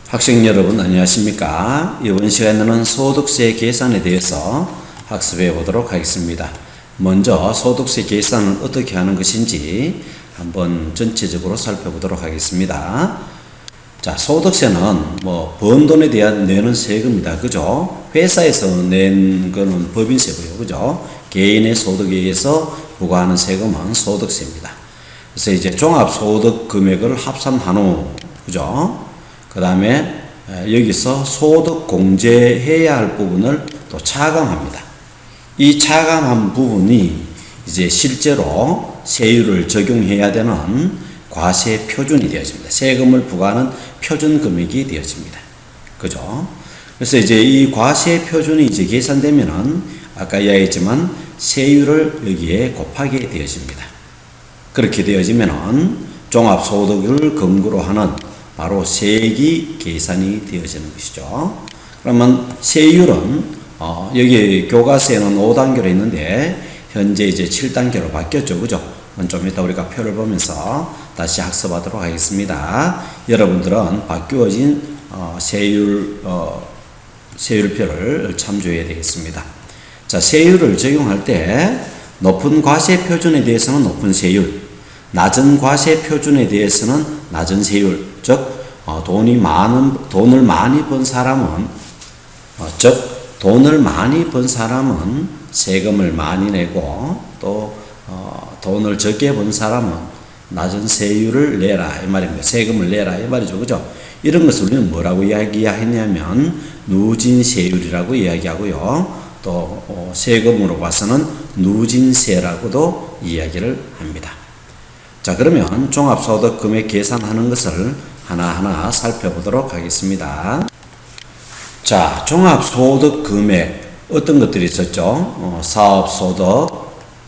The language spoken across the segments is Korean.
학생 여러분 안녕하십니까? 이번 시간에는 소득세 계산에 대해서 학습해 보도록 하겠습니다. 먼저 소득세 계산은 어떻게 하는 것인지 한번 전체적으로 살펴보도록 하겠습니다. 자, 소득세는 번 돈에 대한 내는 세금이다. 그죠? 회사에서 낸 거는 법인세고요. 그죠? 개인의 소득에 의해서 부과하는 세금은 소득세입니다. 그래서 이제 종합소득 금액을 합산한 후, 그죠? 그 다음에 여기서 소득 공제해야 할 부분을 또 차감합니다. 이 차감한 부분이 이제 실제로 세율을 적용해야 되는 과세 표준이 되어집니다. 세금을 부과하는 표준 금액이 되어집니다. 그죠? 그래서 이제 이 과세 표준이 이제 계산되면은 아까 이야기했지만 세율을 여기에 곱하게 되어집니다. 그렇게 되어지면은 종합소득을 근거로 하는 바로 세기 계산이 되어지는 것이죠. 그러면 세율은 여기 교과서에는 5단계로 있는데 현재 이제 7단계로 바뀌었죠. 그죠? 좀 이따 우리가 표를 보면서 다시 학습하도록 하겠습니다. 여러분들은 바뀌어진 세율표를 참조해야 되겠습니다. 자, 세율을 적용할 때 높은 과세 표준에 대해서는 높은 세율, 낮은 과세 표준에 대해서는 낮은 세율, 즉 돈을 많이 번 사람은 세금을 많이 내고 또 돈을 적게 번 사람은 낮은 세율을 내라 이 말입니다. 세금을 내라 이 말이죠. 그죠? 이런 것을 우리는 뭐라고 이야기했냐면 누진세율이라고 이야기하고요. 또 세금으로 봐서는 누진세라고도 이야기를 합니다. 자, 그러면 종합소득 금액 계산하는 것을 하나하나 살펴보도록 하겠습니다. 자, 종합소득 금액 어떤 것들이 있었죠? 사업소득,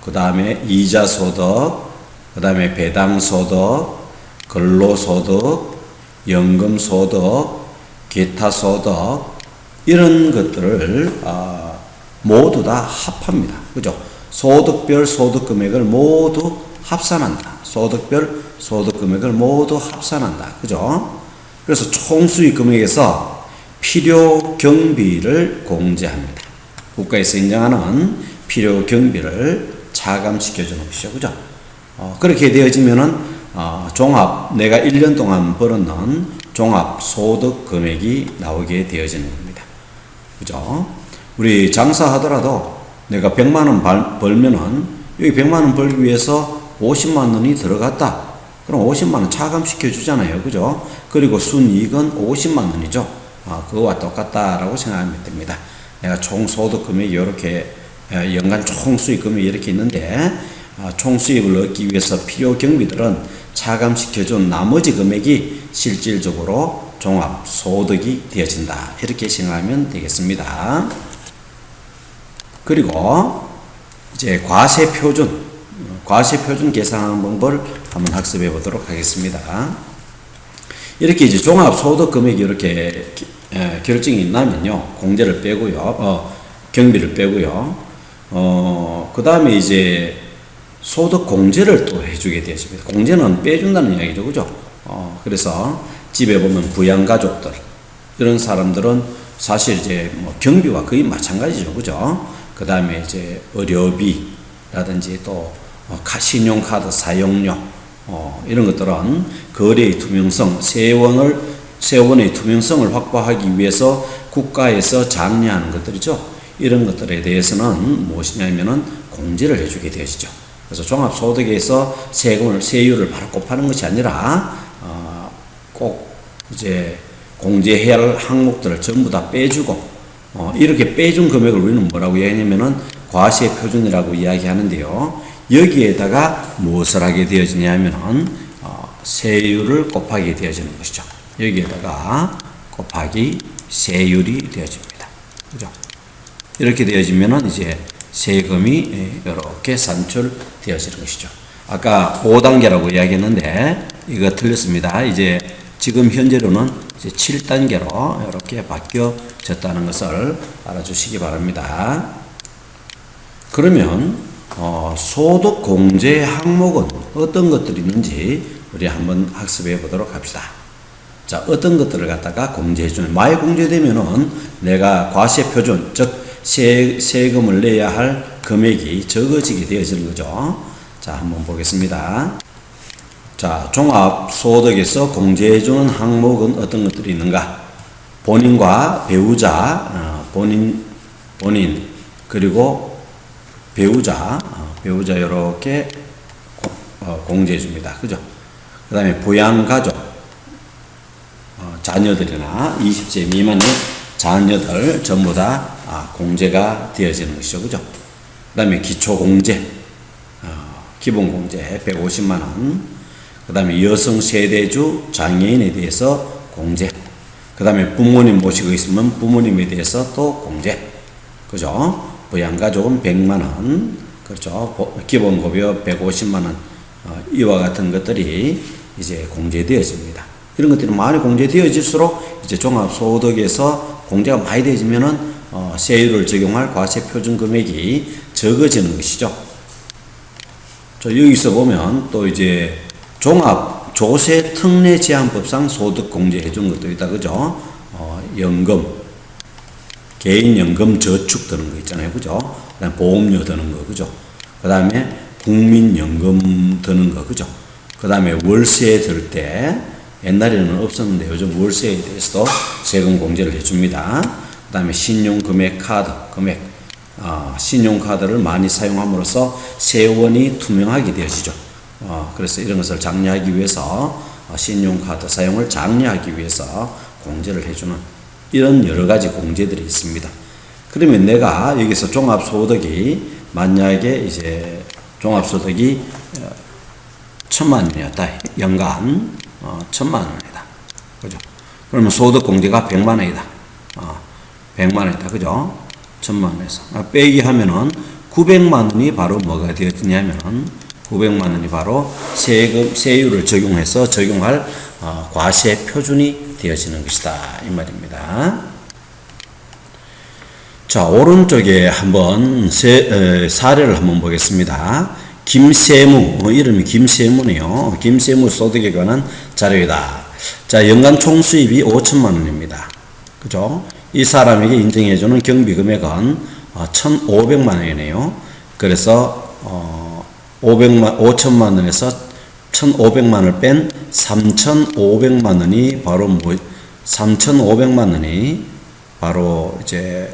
그 다음에 이자소득, 그 다음에 배당소득, 근로소득, 연금소득, 기타소득 이런 것들을 모두 다 합합니다. 그죠? 소득별 소득금액을 모두 합산한다. 소득별 소득금액을 모두 합산한다. 그죠? 그래서 총수익 금액에서 필요 경비를 공제합니다. 국가에서 인정하는 필요 경비를 차감시켜주는 것이죠. 그죠? 그렇게 되어지면은 내가 1년 동안 벌었는 종합 소득 금액이 나오게 되어지는 겁니다. 그죠? 우리 장사하더라도 내가 100만 원 벌면은 여기 100만 원 벌기 위해서 50만 원이 들어갔다. 그럼 50만 원 차감시켜 주잖아요. 그죠? 그리고 순이익은 50만 원이죠. 그거와 똑같다라고 생각하면 됩니다. 내가 총 소득 금액이 이렇게 연간 총 수익 금액이 이렇게 있는데 총 수익을 얻기 위해서 필요 경비들은 차감시켜 준 나머지 금액이 실질적으로 종합 소득이 되어진다. 이렇게 생각하면 되겠습니다. 그리고 이제 과세 표준 계산하는 방법을 한번 학습해 보도록 하겠습니다. 이렇게 이제 종합소득 금액이 이렇게 결정이 나면요, 공제를 빼고요, 경비를 빼고요, 그 다음에 이제 소득 공제를 또 해주게 되었습니다. 공제는 빼준다는 이야기죠, 그죠? 그래서 집에 보면 부양가족들, 이런 사람들은 사실 이제 경비와 거의 마찬가지죠, 그죠? 그 다음에 이제 의료비라든지 또 신용카드 사용료, 이런 것들은 거래의 투명성, 세원의 투명성을 확보하기 위해서 국가에서 장려하는 것들이죠. 이런 것들에 대해서는 무엇이냐면은 공제를 해주게 되어지죠. 그래서 종합소득에서 세율을 바로 곱하는 것이 아니라, 꼭 이제 공제해야 할 항목들을 전부 다 빼주고, 이렇게 빼준 금액을 우리는 뭐라고 이야기하냐면은 과세 표준이라고 이야기하는데요. 여기에다가 무엇을 하게 되어지냐면은 세율을 곱하게 되어지는 것이죠. 여기에다가 곱하기 세율이 되어집니다. 그죠? 이렇게 되어지면은 이제 세금이 이렇게 산출되어지는 것이죠. 아까 5단계라고 이야기했는데 이거 틀렸습니다. 이제 지금 현재로는 이제 7단계로 이렇게 바뀌어졌다는 것을 알아주시기 바랍니다. 그러면 소득 공제 항목은 어떤 것들이 있는지 우리 한번 학습해 보도록 합시다. 자, 어떤 것들을 갖다가 공제해주는, 많이 공제되면은 내가 과세 표준, 즉, 세금을 내야 할 금액이 적어지게 되어지는 거죠. 자, 한번 보겠습니다. 자, 종합소득에서 공제해주는 항목은 어떤 것들이 있는가? 본인과 배우자, 본인, 그리고 배우자 이렇게 공제해 줍니다. 그죠? 그 다음에 부양가족, 자녀들이나 20세 미만의 자녀들 전부 다 공제가 되어지는 것이죠. 그죠? 그 다음에 기초공제, 기본공제 150만원, 그 다음에 여성 세대주 장애인에 대해서 공제, 그 다음에 부모님 모시고 있으면 부모님에 대해서 또 공제, 그죠? 부양가족은 100만원, 그렇죠? 기본급여 150만원, 이와 같은 것들이 이제 공제되어집니다. 이런 것들이 많이 공제되어질수록 이제 종합소득에서 공제가 많이 되어지면은 세율을 적용할 과세 표준 금액이 적어지는 것이죠. 자, 여기서 보면 또 이제 종합조세 특례 제한법상 소득 공제해 준 것도 있다. 그죠? 연금, 개인연금 저축 드는 거 있잖아요. 그죠? 그 다음에 보험료 드는 거. 그죠? 그 다음에 국민연금 드는 거. 그죠? 그 다음에 월세 들 때, 옛날에는 없었는데 요즘 월세에 대해서도 세금 공제를 해줍니다. 그 다음에 신용금액 카드, 신용카드를 많이 사용함으로써 세원이 투명하게 되어지죠. 그래서 이런 것을 장려하기 위해서 신용카드 사용을 장려하기 위해서 공제를 해주는 이런 여러 가지 공제들이 있습니다. 그러면 내가 여기서 종합소득이 만약에 이제 종합소득이 1,000만 원이었다. 연간 1,000만 원이다. 그죠? 그러면 소득공제가 100만 원이다. 100만 원이다. 그죠? 1,000만 원에서 빼기 하면은 900만 원이 바로 뭐가 되었냐면은 900만 원이 바로 세율을 적용할 과세 표준이 되어지는 것이다. 이 말입니다. 자, 오른쪽에 한번 사례를 한번 보겠습니다. 김세무, 이름이 김세무네요. 김세무 소득에 관한 자료이다. 자, 연간 총수입이 5천만 원입니다. 그죠? 이 사람에게 인정해주는 경비 금액은 1,500만 원이네요. 그래서 5천만 원에서 1,500만 원을 뺀 3,500만 원이 바로 3,500만 원이 바로 이제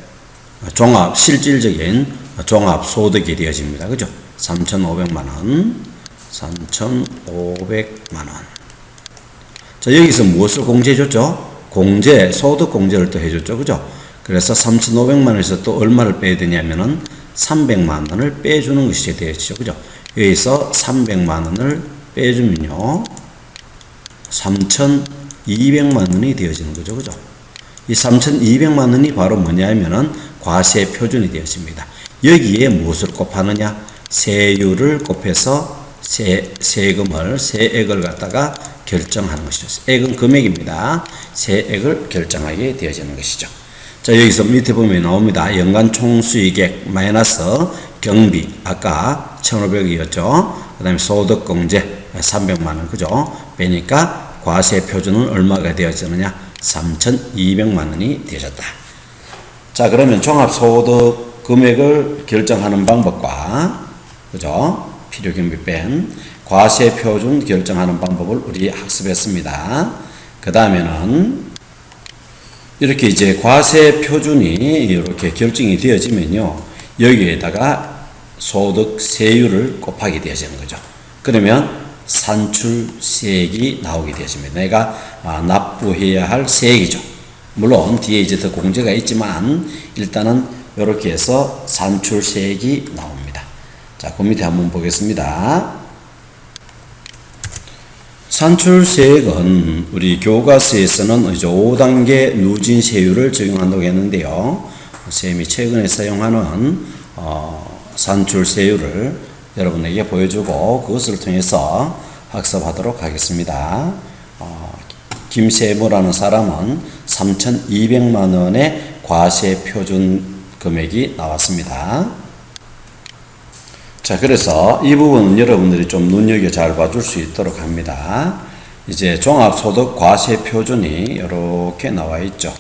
실질적인 종합소득이 되어집니다. 그죠? 3,500만 원, 3,500만 원. 자, 여기서 무엇을 공제해줬죠? 소득 공제를 또 해줬죠. 그죠? 그래서 3,500만 원에서 또 얼마를 빼야 되냐면은 300만 원을 빼주는 것이 되어지죠. 그죠? 여기서 300만 원을 빼주면요, 3,200만 원이 되어지는 거죠. 그죠? 이 3,200만 원이 바로 뭐냐면은 과세 표준이 되어집니다. 여기에 무엇을 곱하느냐? 세율을 곱해서 세액을 갖다가 결정하는 것이죠. 세액은 금액입니다. 세액을 결정하게 되어지는 것이죠. 자, 여기서 밑에 보면 나옵니다. 연간 총수익액 마이너스 경비, 아까 1,500이었죠. 그 다음에 소득공제 300만 원, 그죠? 빼니까 과세 표준은 얼마가 되어지느냐? 3,200만 원이 되어졌다. 자, 그러면 종합소득 금액을 결정하는 방법과, 그죠? 필요경비 뺀 과세 표준 결정하는 방법을 우리 학습했습니다. 그 다음에는 이렇게 이제 과세 표준이 이렇게 결정이 되어지면요, 여기에다가 소득 세율을 곱하게 되어지는 거죠. 그러면 산출세액이 나오게 되어집니다. 내가 납부해야 할 세액이죠. 물론 뒤에 이제 더 공제가 있지만 일단은 이렇게 해서 산출세액이 나옵니다. 자, 그 밑에 한번 보겠습니다. 산출세액은 우리 교과서에서는 이제 5단계 누진세율을 적용한다고 했는데요. 쌤이 최근에 사용하는 산출세율을 여러분에게 보여주고 그것을 통해서 학습하도록 하겠습니다. 김세무라는 사람은 3,200만 원의 과세 표준 금액이 나왔습니다. 자, 그래서 이 부분은 여러분들이 좀 눈여겨 잘 봐줄 수 있도록 합니다. 이제 종합소득 과세 표준이 이렇게 나와 있죠.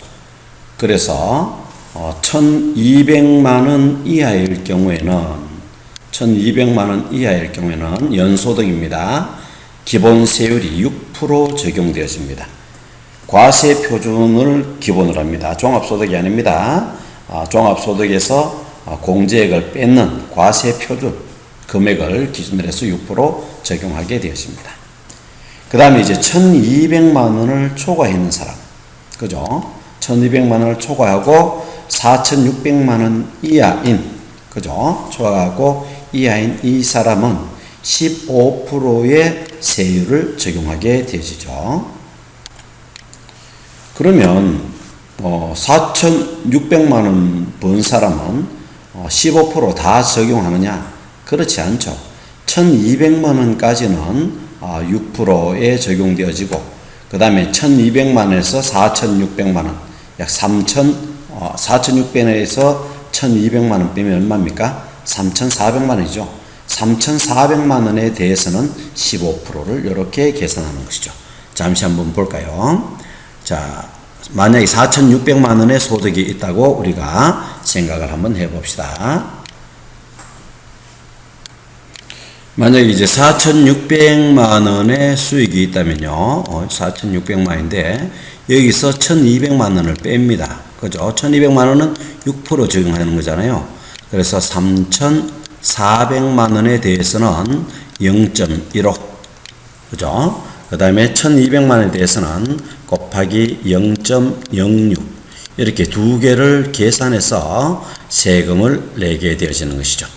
그래서 1200만 원 이하일 경우에는 연소득입니다. 기본세율이 6% 적용되어집니다. 과세 표준을 기본으로 합니다. 종합소득이 아닙니다. 종합소득에서 공제액을 뺏는 과세 표준 금액을 기준으로 해서 6% 적용하게 되어집니다. 그 다음에 이제 1200만 원을 초과했는 사람. 그죠? 1200만 원을 초과하고 4600만 원 이하인, 그죠? 초과하고 이하인 이 사람은 15%의 세율을 적용하게 되어지죠. 그러면 4,600만 원 번 사람은 15% 다 적용하느냐? 그렇지 않죠. 1,200만 원까지는 6%에 적용되어지고, 그 다음에 1,200만 원에서 4,600만 원, 약 4,600원에서 1,200만 원 빼면 얼마입니까? 3,400만 원이죠. 3,400만 원에 대해서는 15%를 이렇게 계산하는 것이죠. 잠시 한번 볼까요? 자, 만약에 4,600만 원의 소득이 있다고 우리가 생각을 한번 해봅시다. 만약에 이제 4,600만 원의 수익이 있다면요. 4,600만 원인데 여기서 1,200만 원을 뺍니다. 그죠? 1,200만 원은 6% 적용하는 거잖아요. 그래서 3,400만 원에 대해서는 0.15. 그죠? 그 다음에 1,200만 원에 대해서는 곱하기 0.06. 이렇게 두 개를 계산해서 세금을 내게 되어지는 것이죠.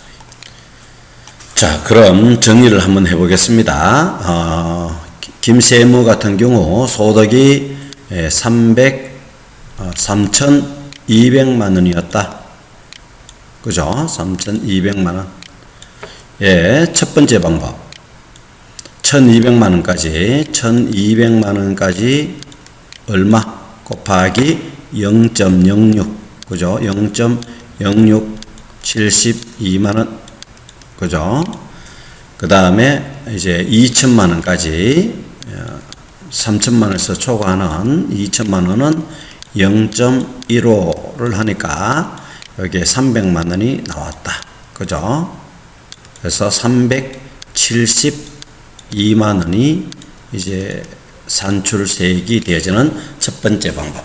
자, 그럼 정리를 한번 해보겠습니다. 김세무 같은 경우 소득이 3,200만 원이었다. 그죠? 3,200만 원. 예, 첫 번째 방법. 1,200만 원까지 얼마? 곱하기 0.06. 그죠? 0.0672만 원. 그죠? 그 다음에 이제 2천만 원까지 3천만 원에서 초과하는 2천만 원은 0.15를 하니까 여기에 300만 원이 나왔다. 그죠? 그래서 372만 원이 이제 산출세액이 되어지는 첫 번째 방법.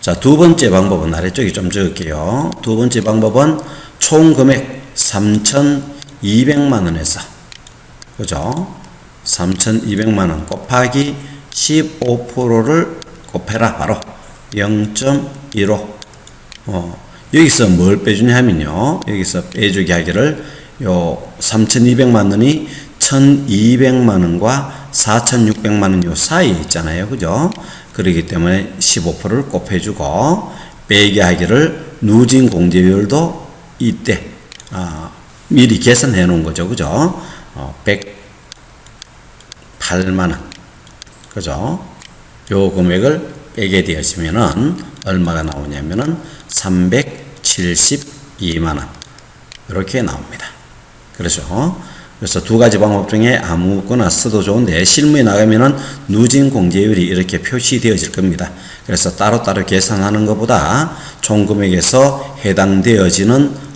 자, 두 번째 방법은 아래쪽에 좀 적을게요. 두 번째 방법은 총 금액 3,200만 원에서, 그죠? 3,200만 원 곱하기 15%를 곱해라. 바로 0.15. 여기서 뭘 빼주냐 하면요. 여기서 빼주기 하기를 요 3,200만 원이 1,200만 원과 4,600만 원 요 사이에 있잖아요. 그죠? 그렇기 때문에 15%를 곱해주고 빼기 하기를 누진 공제율도 이때 미리 계산해 놓은 거죠. 그죠? 108만 원. 그죠? 요 금액을 빼게 되었으면은 얼마가 나오냐면은 372만 원. 이렇게 나옵니다. 그렇죠? 그래서 두 가지 방법 중에 아무거나 써도 좋은데 실무에 나가면은 누진 공제율이 이렇게 표시되어질 겁니다. 그래서 따로따로 계산하는 것보다 총 금액에서 해당되어지는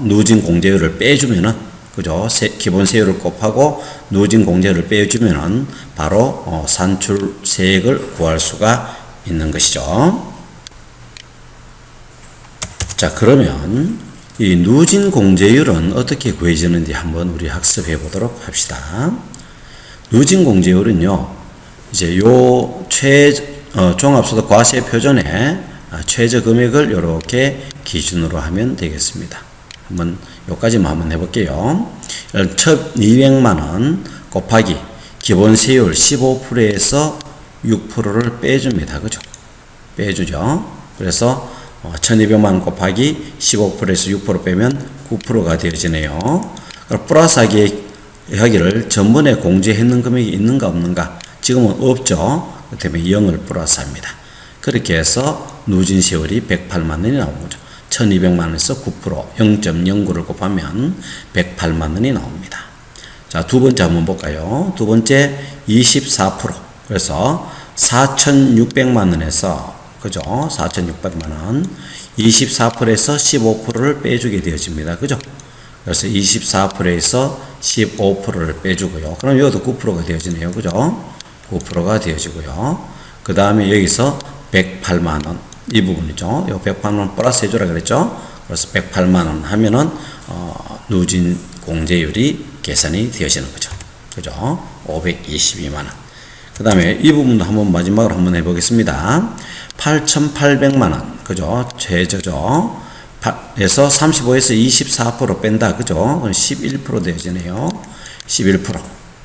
누진 공제율을 빼주면은, 그죠? 기본 세율을 곱하고 누진 공제율을 빼주면은 바로 산출세액을 구할 수가 있는 것이죠. 자, 그러면 이 누진 공제율은 어떻게 구해지는지 한번 우리 학습해 보도록 합시다. 누진 공제율은요, 이제 요 종합소득 과세 표준에 최저 금액을 이렇게 기준으로 하면 되겠습니다. 한번 요까지만 한번 해볼게요. 1,200만 원 곱하기 기본 세율 15%에서 6%를 빼줍니다. 그죠? 빼주죠. 그래서 1,200만 원 곱하기 15%에서 6% 빼면 9%가 되어지네요. 플러스 하기를 전번에 공제했는 금액이 있는가 없는가? 지금은 없죠. 그 때문에 0을 플러스 합니다. 그렇게 해서 누진 세율이 108만 원이 나온 거죠. 1,200만 원에서 9%, 0.09를 곱하면 108만 원이 나옵니다. 자, 두 번째 한번 볼까요? 두 번째 24%. 그래서 4,600만 원에서 그죠? 4,600만 원 24%에서 15%를 빼주게 되어집니다. 그죠? 그래서 24%에서 15%를 빼주고요. 그럼 여기도 9%가 되어지네요. 그죠? 9%가 되어지고요. 그 다음에 여기서 108만 원. 이 부분이죠. 요 108만 원 플러스 해주라 그랬죠? 그래서 108만 원 하면은, 누진 공제율이 계산이 되어지는 거죠. 그죠? 522만 원. 그 다음에 이 부분도 한번 마지막으로 한번 해보겠습니다. 8,800만 원. 그죠? 최저죠. 에서 35에서 24% 뺀다. 그죠? 그럼 11% 되어지네요. 11%.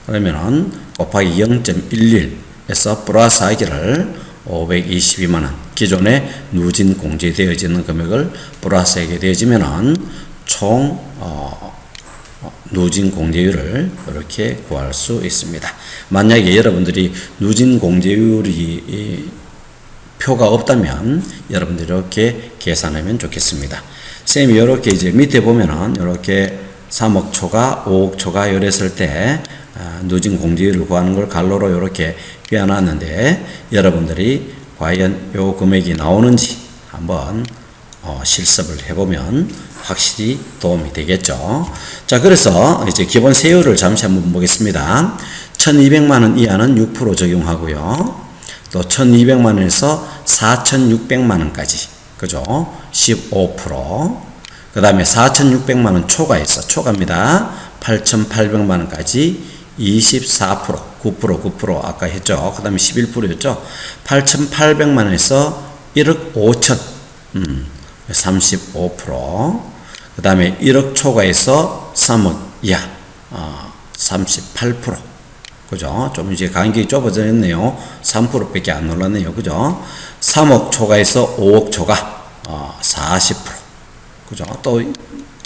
그러면은 곱하기 0.11에서 플러스 하기를 522만원. 기존에 누진 공제되어지는 금액을 플러스 하게 되어지면은 총, 누진 공제율을 이렇게 구할 수 있습니다. 만약에 여러분들이 누진 공제율이 표가 없다면 여러분들이 이렇게 계산하면 좋겠습니다. 쌤이 이렇게 이제 밑에 보면은 이렇게 3억 초과, 5억 초과 이랬을 때 누진 공제율을 구하는 걸 갈로로 이렇게 빼어놨는데 여러분들이 과연 요 금액이 나오는지 한번 실습을 해보면 확실히 도움이 되겠죠. 자, 그래서 이제 기본 세율을 잠시 한번 보겠습니다. 1,200만 원 이하는 6% 적용하고요. 또 1,200만 원에서 4,600만 원까지 그죠? 15%. 그 다음에 4,600만 원 초과해서 초과입니다. 8,800만 원까지 24%, 9% 아까 했죠. 그 다음에 11%였죠. 8,800만 원에서 1억 5천, 35%. 그 다음에 1억 초과해서 3억 이하, 38%. 그죠? 좀 이제 간격이 좁아졌네요. 3%밖에 안 올랐네요. 그죠? 3억 초과해서 5억 초과, 40%. 그죠? 또,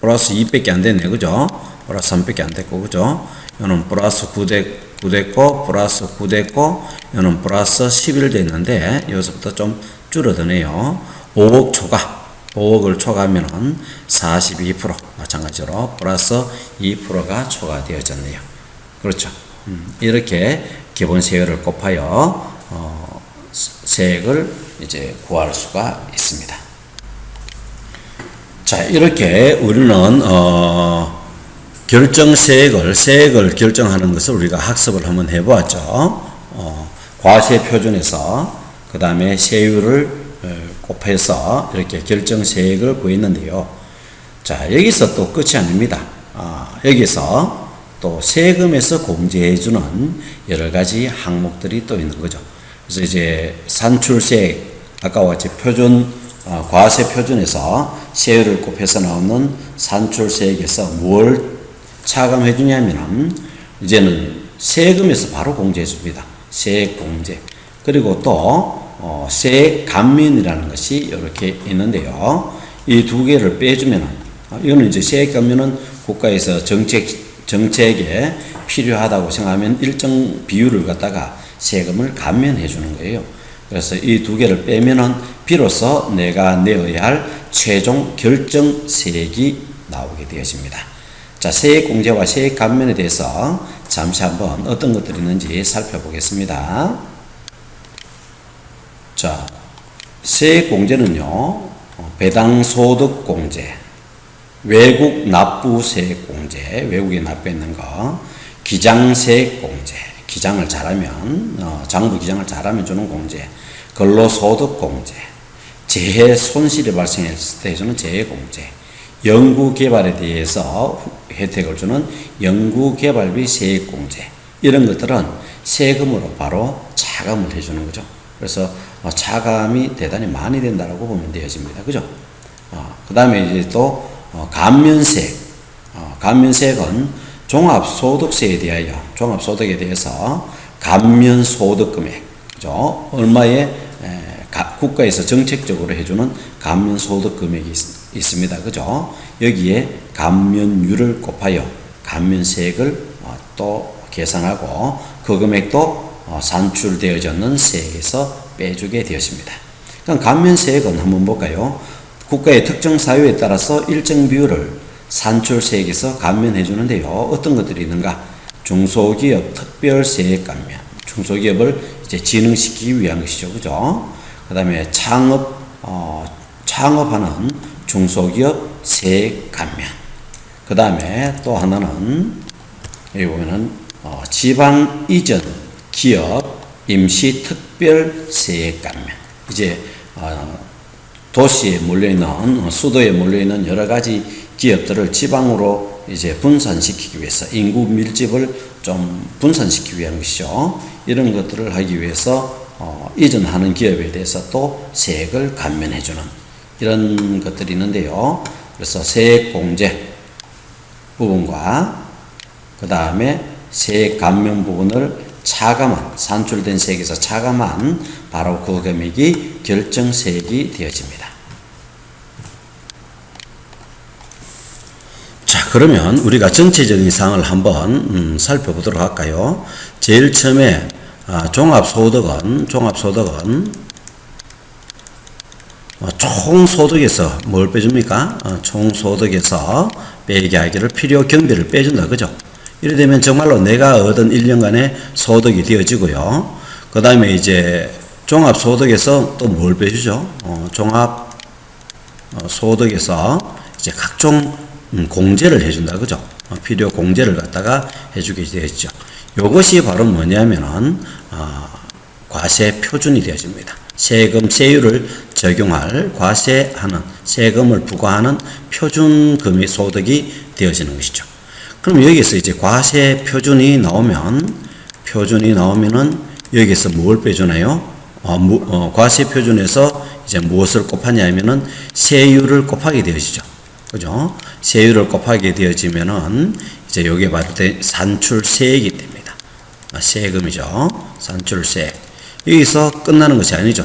플러스 2밖에 안 됐네요. 그죠? 플러스 3밖에 안 됐고, 그죠? 이거는 플러스 9 됐고, 플러스 9 됐고, 이거는 플러스 11 됐는데, 여기서부터 좀 줄어드네요. 5억 초과. 5억을 초과하면은 42% 마찬가지로 플러스 2%가 초과되어졌네요. 그렇죠. 이렇게 기본 세율을 곱하여 세액을 이제 구할 수가 있습니다. 자, 이렇게 우리는 세액을 결정하는 것을 우리가 학습을 한번 해보았죠. 과세 표준에서 그 다음에 세율을 곱해서 이렇게 결정 세액을 구했는데요. 자, 여기서 또 끝이 아닙니다. 여기서 또 세금에서 공제해주는 여러 가지 항목들이 또 있는 거죠. 그래서 이제 산출세액, 아까와 같이 과세 표준에서 세율을 곱해서 나오는 산출세액에서 뭘 차감해 주냐면은 이제는 세금에서 바로 공제해 줍니다. 세액 공제. 그리고 또 세액 감면이라는 것이 이렇게 있는데요. 이 두 개를 빼주면은 이거는 이제 세액 감면은 국가에서 정책에 필요하다고 생각하면 일정 비율을 갖다가 세금을 감면해 주는 거예요. 그래서 이 두 개를 빼면은 비로소 내가 내어야 할 최종 결정 세액이 나오게 되어집니다. 자, 세액 공제와 세액 감면에 대해서 잠시 한번 어떤 것들이 있는지 살펴보겠습니다. 자, 세액 공제는요, 배당 소득 공제, 외국 납부 세액 공제, 외국에 납부했는 거, 기장 세액 공제, 기장을 잘하면, 장부 기장을 잘하면 주는 공제, 근로소득 공제, 재해 손실이 발생했을 때 해주는 재해 공제, 연구개발에 대해서 혜택을 주는 연구개발비 세액 공제, 이런 것들은 세금으로 바로 차감을 해주는 거죠. 그래서 차감이 대단히 많이 된다고 보면 되어집니다. 그죠? 그 다음에 이제 또 감면세액, 감면세액은 종합소득세에 대해서 감면소득금액, 그죠? 얼마에 국가에서 정책적으로 해주는 감면소득금액이 있습니다. 그죠? 여기에 감면율을 곱하여 감면세액을 또 계산하고 그 금액도 산출되어졌는 세액에서 빼주게 되었습니다. 그럼 감면세액은 한번 볼까요? 국가의 특정 사유에 따라서 일정 비율을 산출세액에서 감면해 주는데요. 어떤 것들이 있는가? 중소기업 특별세액 감면, 중소기업을 이제 진흥시키기 위한 것이죠. 그죠? 그 다음에 창업하는 중소기업 세액 감면. 그 다음에 또 하나는, 여기 보면은, 지방 이전 기업 임시 특별 세액 감면. 이제, 도시에 몰려있는, 수도에 몰려있는 여러 가지 기업들을 지방으로 이제 분산시키기 위해서, 인구 밀집을 좀 분산시키기 위한 것이죠. 이런 것들을 하기 위해서 이전하는 기업에 대해서 또 세액을 감면해주는 이런 것들이 있는데요. 그래서 세액 공제 부분과 그 다음에 세액 감면 부분을 차감한, 산출된 세액에서 차감한 바로 그 금액이 결정세액이 되어집니다. 자, 그러면 우리가 전체적인 사항을 한번 살펴보도록 할까요? 제일 처음에 종합소득은 총소득에서 뭘 빼줍니까? 총소득에서 빼게 하기를 필요 경비를 빼준다. 그죠? 이래 되면 정말로 내가 얻은 1년간의 소득이 되어지고요. 그 다음에 이제 종합소득에서 또 뭘 빼주죠? 종합소득에서 이제 각종 공제를 해준다. 그죠? 필요 공제를 갖다가 해주게 되었죠. 이것이 바로 뭐냐면은, 과세 표준이 되어집니다. 세율을 적용할 과세하는, 세금을 부과하는 표준금이 소득이 되어지는 것이죠. 그럼 여기서 이제 과세 표준이 나오면은 여기서 뭘 빼주나요? 과세 표준에서 이제 무엇을 곱하냐면은 세율을 곱하게 되어지죠. 그죠? 세율을 곱하게 되어지면은 이제 요게 바로 산출세액이 됩니다. 세금이죠. 산출세액. 여기서 끝나는 것이 아니죠.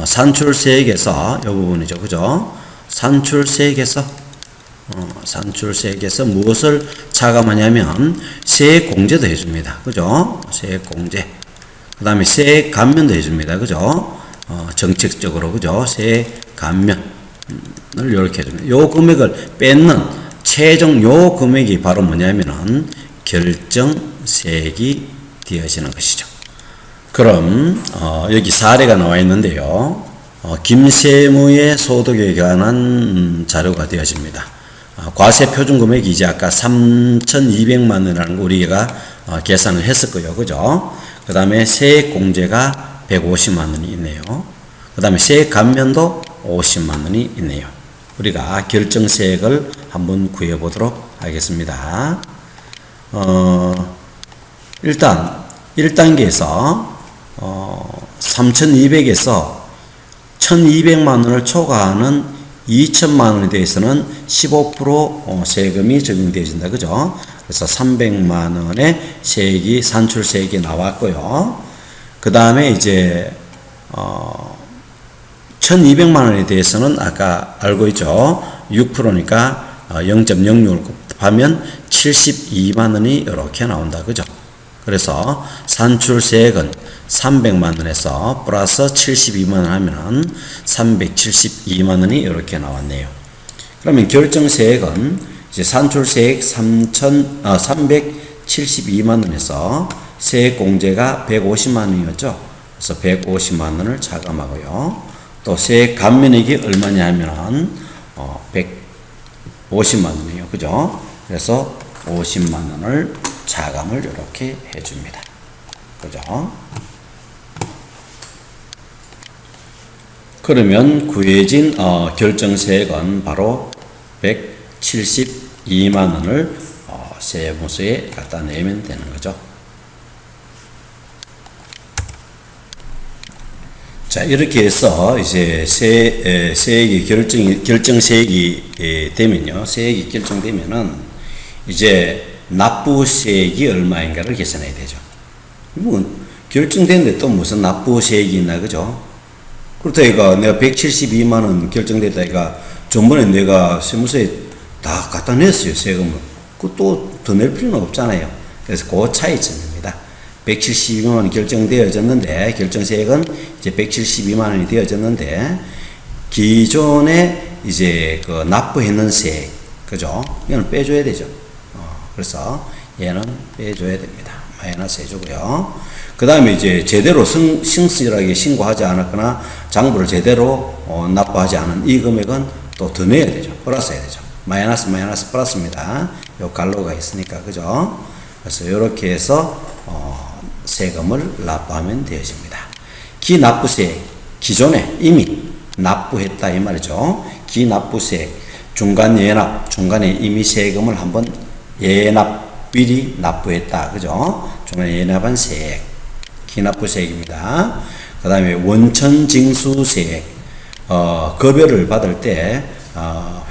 산출세액에서 이 부분이죠. 그죠? 산출세액에서 무엇을 차감하냐면 세액공제도 해줍니다. 그죠? 세액공제. 그 다음에 세액감면도 해줍니다. 그죠? 정책적으로. 그죠? 세액감면. 을 이렇게 해줍니다. 요 금액을 뺏는 최종 요 금액이 바로 뭐냐면은 결정세액이 되어지는 것이죠. 그럼 여기 사례가 나와 있는데요. 김세무의 소득에 관한 자료가 되어집니다. 과세 표준 금액이 이제 아까 3,200만 원이라는 거 우리가 계산을 했었고요. 그죠? 그 다음에 세액 공제가 150만 원이 있네요. 그 다음에 세액 감면도 50만 원이 있네요. 우리가 결정세액을 한번 구해 보도록 하겠습니다. 일단 1단계에서 3,200에서 1,200만 원을 초과하는 2천만 원에 대해서는 15% 세금이 적용되어진다. 그죠? 그래서 300만 원의 세액이, 산출세액이 나왔고요. 그 다음에 이제 1,200만 원에 대해서는 아까 알고 있죠. 6%니까 0.06을 곱하면 72만 원이 이렇게 나온다. 그죠? 그래서 산출세액은 300만 원에서 플러스 72만 원 하면 372만 원이 이렇게 나왔네요. 그러면 결정세액은 이제 산출세액 372만 원에서 세액공제가 150만 원이었죠. 그래서 150만 원을 차감하고요. 또 세액 감면액이 얼마냐 하면 150만 원이에요. 그죠? 그래서 50만 원을 차감을 이렇게 해줍니다. 그죠? 그러면 구해진 결정세액은 바로 172만 원을 세무서에 갖다 내면 되는 거죠. 자, 이렇게 해서 이제 세액이 결정세액이 되면요. 세액이 결정되면은 이제 납부세액이 얼마인가를 계산해야 되죠. 뭐 결정됐는데 또 무슨 납부세액이 있나, 그죠? 그렇다니까 내가 172만 원 결정됐다, 니까 전번에 내가 세무서에 다 갖다 냈어요, 세금을. 그것도 더 낼 필요는 없잖아요. 그래서 그 차이점입니다. 172만 원이 결정되어졌는데, 결정세액은 이제 172만 원이 되어졌는데, 기존에 이제 그 납부했는 세액, 그죠? 이거는 빼줘야 되죠. 그래서 얘는 빼줘야 됩니다. 마이너스 해주고요. 그 다음에 이제 제대로 성실하게 신고하지 않았거나 장부를 제대로 납부하지 않은 이 금액은 또 더 내야 되죠. 플러스 해야 되죠. 마이너스 플러스입니다. 요 갈로가 있으니까, 그죠? 그래서 이렇게 해서 세금을 납부하면 되어집니다. 기납부세액, 기존에 이미 납부했다 이 말이죠. 기납부세액, 중간 예납, 중간에 이미 세금을 한번 예납 미리 납부했다, 그죠? 중간에 예납한 세액, 기납부세액입니다. 그 다음에 원천징수세액, 급여를 받을 때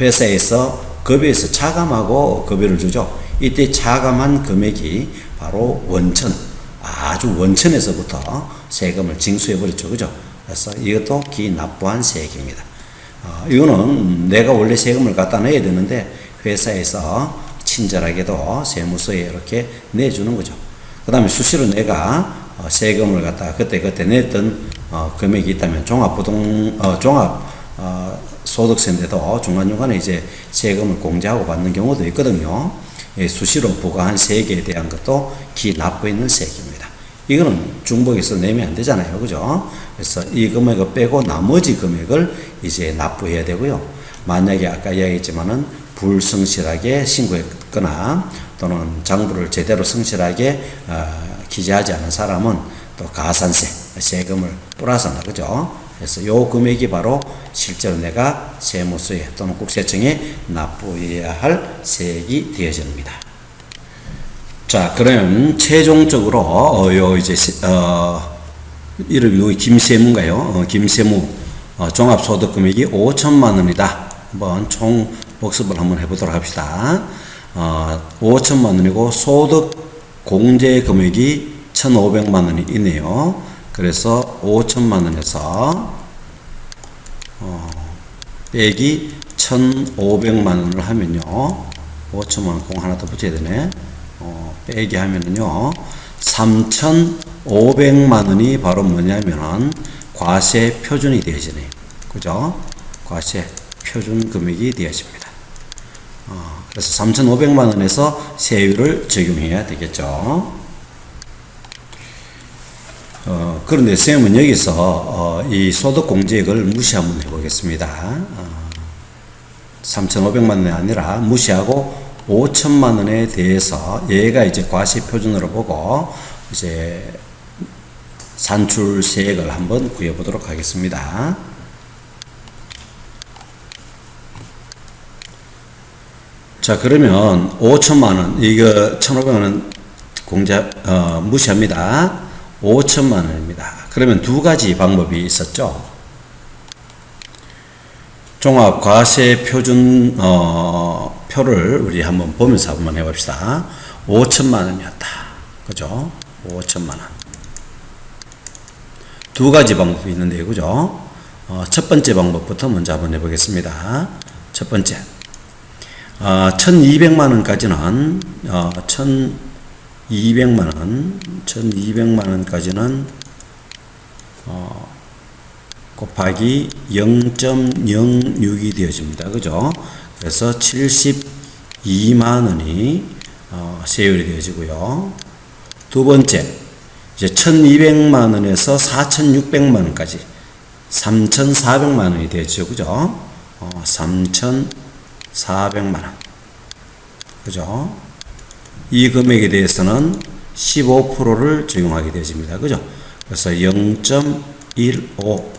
회사에서 급여에서 차감하고 급여를 주죠. 이때 차감한 금액이 바로 원천, 아주 원천에서부터 세금을 징수해버렸죠. 그죠? 그래서 이것도 기납부한 세액입니다. 이거는 내가 원래 세금을 갖다 내야 되는데 회사에서 친절하게도 세무서에 이렇게 내주는 거죠. 그 다음에 수시로 내가 세금을 갖다가 그때 냈던 금액이 있다면 소득세인데도 중간중간에 이제 세금을 공제하고 받는 경우도 있거든요. 수시로 부과한 세액에 대한 것도 기납부에 있는 세액입니다. 이거는 중복해서 내면 안 되잖아요. 그죠? 그래서 이 금액을 빼고 나머지 금액을 이제 납부해야 되고요. 만약에 아까 이야기했지만은 불성실하게 신고했거나 또는 장부를 제대로 성실하게 기재하지 않은 사람은 또 가산세, 세금을 플러스 한다. 그죠? 그래서 요 금액이 바로 실제로 내가 세무서에 또는 국세청에 납부해야 할 세액이 되어집니다. 자, 그러면 최종적으로 요 이제 이름이 김세무인가요? 김세무 종합소득 금액이 5천만 원이다. 한번 총 복습을 한번 해보도록 합시다. 5천만 원이고 소득 공제 금액이 1,500만 원이 있네요. 그래서 5천만 원에서 빼기 1,500만 원을 하면요. 5천만 원 공 하나 더 붙여야 되네. 빼기 하면은요. 3,500만 원이 바로 뭐냐면은 과세 표준이 되어지네요. 그죠? 과세 표준 금액이 되어집니다. 그래서 3,500만 원에서 세율을 적용해야 되겠죠. 그런데 쌤은 여기서 이 소득공제액을 무시 한번 해보겠습니다. 3,500만 원이 아니라 무시하고 5천만 원에 대해서 얘가 이제 과세 표준으로 보고 이제 산출세액을 한번 구해보도록 하겠습니다. 자, 그러면 5천만 원, 이거 1,500만 원 공제 무시합니다. 5천만 원입니다. 그러면 두 가지 방법이 있었죠. 종합과세표준 표를 우리 한번 보면서 한번 해봅시다. 5천만 원이었다. 그죠? 5천만 원. 두 가지 방법이 있는데요. 그죠? 첫 번째 방법부터 먼저 한번 해보겠습니다. 첫 번째. 1,200만 원까지는 1,200만 원까지는 곱하기 0.06이 되어집니다. 그죠? 그래서 72만 원이 세율이 되어지고요. 두 번째, 이제 1,200만 원에서 4,600만 원까지 3,400만 원이 되죠. 그죠? 3,400만 원. 그죠? 이 금액에 대해서는 15%를 적용하게 되어집니다. 그죠? 그래서 0.15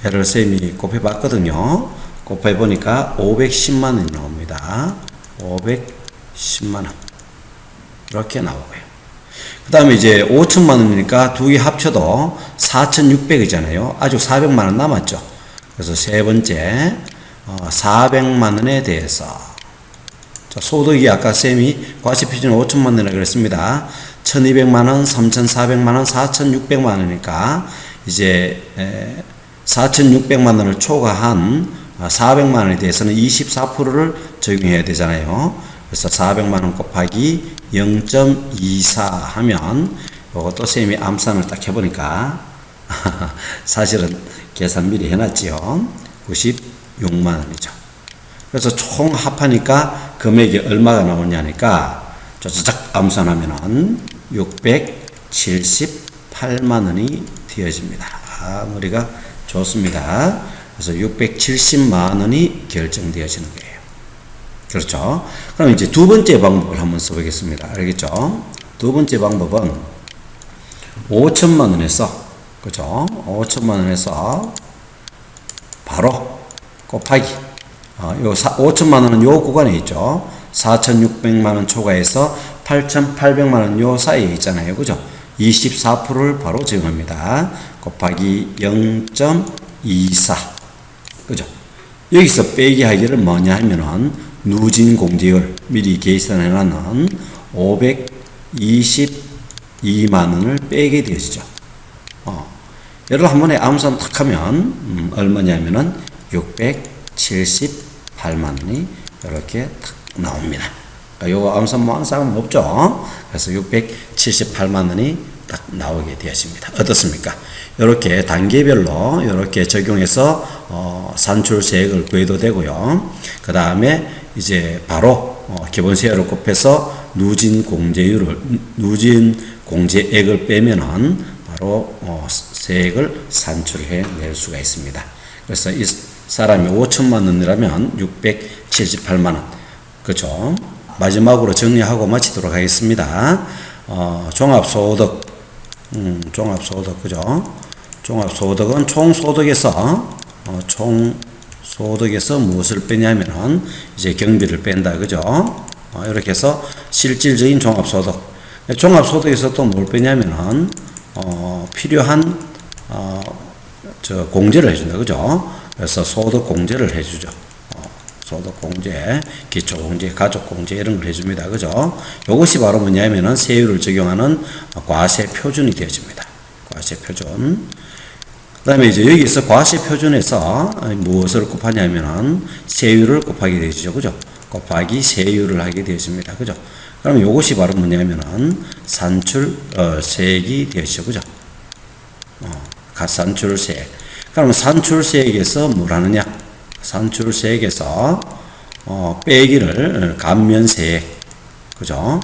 를 쌤이 곱해봤거든요. 곱해보니까 510만 원이 나옵니다. 510만 원. 이렇게 나오고요. 그 다음에 이제 5천만 원이니까 두 개 합쳐도 4,600이잖아요. 아직 400만 원 남았죠. 그래서 세 번째, 400만 원에 대해서. 자, 소득이 아까 쌤이 과세표준 5천만 원이라고 그랬습니다. 1,200만 원, 3,400만 원, 4,600만 원이니까 이제 4,600만 원을 초과한 400만 원에 대해서는 24%를 적용해야 되잖아요. 그래서 400만 원 곱하기 0.24 하면 이것도 쌤이 암산을 딱 해보니까 사실은 계산 미리 해놨지요. 96만 원이죠. 그래서 총 합하니까 금액이 얼마가 나오냐니까 쫙쫙 암산하면은 610만 678만 원이 되어집니다. 머리가 좋습니다. 그래서 670만 원이 결정되어지는 거예요. 그렇죠? 그럼 이제 두 번째 방법을 한번 써보겠습니다. 알겠죠? 두 번째 방법은 5천만 원에서, 그죠? 5천만 원에서 바로 곱하기, 요 5천만 원은 요 구간에 있죠. 4,600만 원 초과해서 8,800만 원 요 사이에 있잖아요. 그죠? 24%를 바로 적용합니다. 곱하기 0.24. 그죠? 여기서 빼기 하기를 뭐냐 하면은 누진 공제율 미리 계산해 놨는 522만 원을 빼게 되어지죠. 얘를 한 번에 암산 탁 하면 얼마냐면은 678만 원이 이렇게 탁 나옵니다. 요거 암산 뭐 항상 없죠. 그래서 678만 원이 딱 나오게 되었습니다. 어떻습니까? 이렇게 단계별로 이렇게 적용해서 산출세액을 구해도 되고요. 그 다음에 이제 바로 기본세율을 곱해서 누진 공제액을 빼면은 바로 세액을 산출해 낼 수가 있습니다. 그래서 이 사람이 5천만 원이라면 678만 원. 그렇죠? 마지막으로 정리하고 마치도록 하겠습니다. 종합소득, 그죠? 종합소득은 총소득에서 무엇을 빼냐면은 이제 경비를 뺀다, 그죠? 이렇게 해서 실질적인 종합소득에서 또 뭘 빼냐면은 필요한 공제를 해준다, 그죠? 그래서 소득공제를 해주죠. 소득공제, 기초공제, 가족공제 이런 걸 해줍니다. 그죠? 이것이 바로 뭐냐면은 세율을 적용하는 과세표준이 되어집니다. 과세표준. 그 다음에 이제 여기서 과세표준에서 무엇을 곱하냐면은 세율을 곱하게 되죠. 그죠? 곱하기 세율을 하게 되어집니다. 그죠? 그럼 이것이 바로 뭐냐면은 산출세액이 되어지죠. 그죠? 산출세액. 그럼 산출세액에서 뭘 하느냐? 산출세액에서 빼기를 감면세액, 그죠?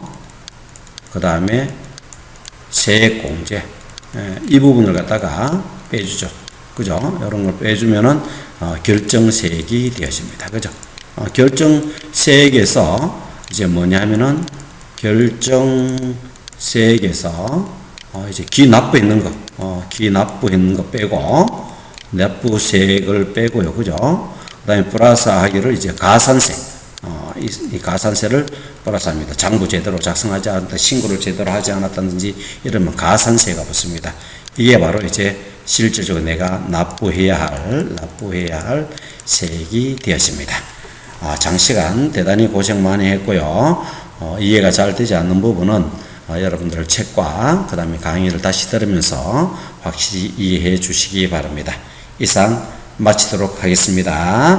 그 다음에 세액공제, 이 부분을 갖다가 빼주죠, 그죠? 이런 걸 빼주면은 결정세액이 되어집니다, 그죠? 결정세액에서 이제 뭐냐면은 결정세액에서 이제 기납부했는 거 빼고 납부세액을 빼고요, 그죠? 그 다음에 플러스 하기를 이제 가산세, 이 가산세를 플러스합니다. 장부 제대로 작성하지 않았다, 신고를 제대로 하지 않았다든지 이러면 가산세가 붙습니다. 이게 바로 이제 실질적으로 내가 납부해야 할 세액이 되었습니다. 장시간 대단히 고생 많이 했고요. 이해가 잘 되지 않는 부분은 여러분들 책과 그 다음에 강의를 다시 들으면서 확실히 이해해 주시기 바랍니다. 이상 마치도록 하겠습니다.